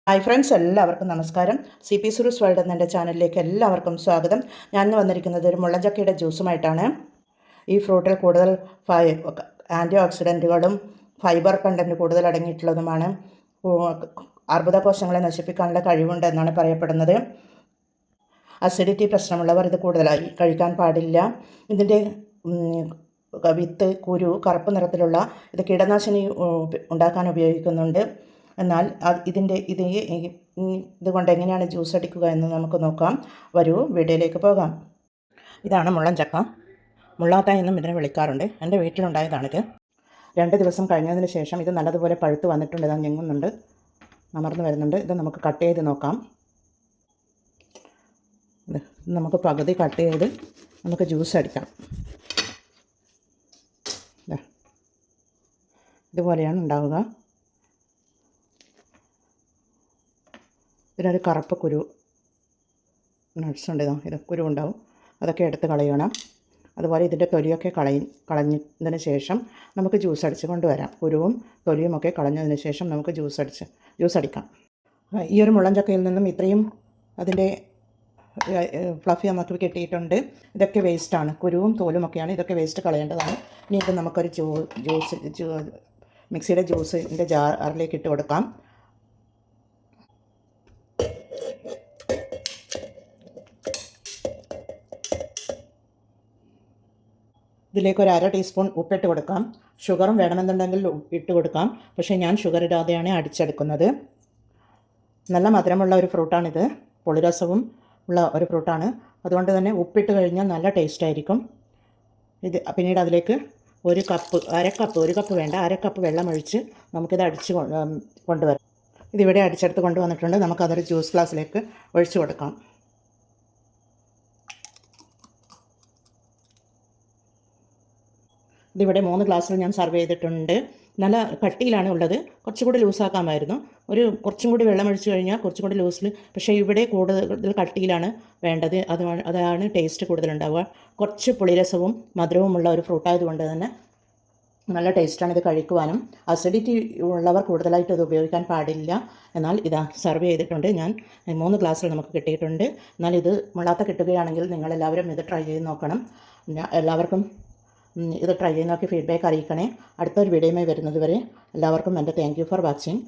Hi friends, എല്ലാവർക്കും നമസ്കാരം. C P സുരൂസ് world എന്ന ചാനലിലേക്ക് എല്ലാവർക്കും സ്വാഗതം. ഞാൻ വന്നിരിക്കുന്നത് ഒരു മുള്ളഞ്ചക്കയുടെ ജ്യൂസുമായിട്ടാണ്. ഈ ഫ്രൂട്ടിൽ കൂടുതൽ ആൻറ്റി ഓക്സിഡൻറ്റുകളും ഫൈബർ കണ്ടൻറ്റ് കൂടുതൽ അടങ്ങിയിട്ടുള്ളതുമാണ്. അർബുദ കോശങ്ങളെ നശിപ്പിക്കാനുള്ള കഴിവുണ്ട് എന്നാണ് പറയപ്പെടുന്നത്. അസിഡിറ്റി പ്രശ്നമുള്ളവർ ഇത് കൂടുതലായി കഴിക്കാൻ പാടില്ല. ഇതിൻ്റെ വിത്ത്, കുരു കറുപ്പ് നിറത്തിലുള്ള ഇത് കീടനാശിനി ഉണ്ടാക്കാൻ ഉപയോഗിക്കുന്നുണ്ട്. എന്നാൽ ഇതുകൊണ്ട് എങ്ങനെയാണ് ജ്യൂസ് അടിക്കുക എന്ന് നമുക്ക് നോക്കാം. വരൂ, വീഡിയോയിലേക്ക് പോകാം. ഇതാണ് മുള്ളൻ ചക്ക. മുള്ളാത്ത എന്നും ഇതിനെ വിളിക്കാറുണ്ട്. എൻ്റെ വീട്ടിലുണ്ടായതാണിത്. 2 ദിവസം കഴിഞ്ഞതിന് ശേഷം ഇത് നല്ലതുപോലെ പഴുത്ത് വന്നിട്ടുണ്ട്. ഇത് ഞെങ്ങുന്നുണ്ട്, അമർന്നു വരുന്നുണ്ട്. ഇത് നമുക്ക് കട്ട് ചെയ്ത് നോക്കാം. നമുക്ക് പകുതി കട്ട് ചെയ്ത് നമുക്ക് ജ്യൂസ് അടിക്കാം. ഇതുപോലെയാണ് ഉണ്ടാവുക. ഇതിനൊരു കറുപ്പ് കുരു നട്ട്സ് ഉണ്ട്. ഇത് കുരു ഉണ്ടാവും, അതൊക്കെ എടുത്ത് കളയണം. അതുപോലെ ഇതിൻ്റെ തൊലിയൊക്കെ കളഞ്ഞതിന് ശേഷം നമുക്ക് ജ്യൂസ് അടിച്ച് കൊണ്ടുവരാം. കുരുവും തൊലിയുമൊക്കെ കളഞ്ഞതിന് ശേഷം നമുക്ക് ജ്യൂസ് അടിക്കാം. ഈ ഒരു മുള്ളൻചക്കയിൽ നിന്നും ഇത്രയും അതിൻ്റെ ഫ്ലഫി നമുക്ക് കിട്ടിയിട്ടുണ്ട്. ഇതൊക്കെ വേസ്റ്റാണ്, കുരുവും തോലുമൊക്കെയാണ്. ഇതൊക്കെ വേസ്റ്റ് കളയേണ്ടതാണ്. ഇനി ഇത് നമുക്കൊരു മിക്സിയുടെ ജ്യൂസിൻ്റെ ജാറിലേക്ക് ഇട്ട് കൊടുക്കാം. ഇതിലേക്ക് ഒരു 1/2 ടീസ്പൂൺ ഉപ്പിട്ട് കൊടുക്കാം. ഷുഗറും വേണമെന്നുണ്ടെങ്കിൽ ഇട്ട് കൊടുക്കാം. പക്ഷേ ഞാൻ ഷുഗർ ഇടാതെയാണ് അടിച്ചെടുക്കുന്നത്. നല്ല മധുരമുള്ള ഒരു ഫ്രൂട്ടാണിത്. പുളിരസവും ഉള്ള ഒരു ഫ്രൂട്ടാണ്. അതുകൊണ്ട് തന്നെ ഉപ്പിട്ട് കഴിഞ്ഞാൽ നല്ല ടേസ്റ്റ് ആയിരിക്കും. പിന്നീട് അതിലേക്ക് ഒരു കപ്പ് വേണ്ട, 1/2 കപ്പ് വെള്ളം ഒഴിച്ച് നമുക്കിത് അടിച്ച് കൊണ്ടുവരാം. ഇതിവിടെ അടിച്ചെടുത്ത് കൊണ്ടുവന്നിട്ടുണ്ട്. നമുക്കതൊരു ജ്യൂസ് ഗ്ലാസ്സിലേക്ക് ഒഴിച്ചു കൊടുക്കാം. ഇതിവിടെ 3 ഗ്ലാസ്സിൽ ഞാൻ സർവ് ചെയ്തിട്ടുണ്ട്. നല്ല കട്ടിയിലാണ് ഉള്ളത്. കുറച്ചുകൂടി ലൂസാക്കാമായിരുന്നു. കുറച്ചും കൂടി വെള്ളം ഒഴിച്ച് കഴിഞ്ഞാൽ കുറച്ചും കൂടി ലൂസിൽ. പക്ഷേ ഇവിടെ കൂടുതൽ കട്ടിയിലാണ് വേണ്ടത്. അതാണ് ടേസ്റ്റ് കൂടുതലുണ്ടാവുക. കുറച്ച് പുളിരസവും മധുരവുമുള്ള ഒരു ഫ്രൂട്ടായതുകൊണ്ട് തന്നെ നല്ല ടേസ്റ്റാണ് ഇത് കഴിക്കുവാനും. അസിഡിറ്റി ഉള്ളവർ കൂടുതലായിട്ട് ഇത് ഉപയോഗിക്കാൻ പാടില്ല. എന്നാൽ ഇതാ സർവ് ചെയ്തിട്ടുണ്ട്. ഞാൻ 3 ഗ്ലാസ്സിൽ നമുക്ക് കിട്ടിയിട്ടുണ്ട്. എന്നാൽ ഇത് മുള്ളാത്ത കിട്ടുകയാണെങ്കിൽ നിങ്ങളെല്ലാവരും ഇത് ട്രൈ ചെയ്ത് നോക്കണം. എല്ലാവർക്കും ഇത് ട്രൈ ചെയ്ത് നോക്കി ഫീഡ്ബാക്ക് അറിയിക്കണേ. അടുത്തൊരു വീഡിയോയുമായി വരുന്നത് വരെ എല്ലാവർക്കും എൻ്റെ താങ്ക് യു ഫോർ വാച്ചിങ്.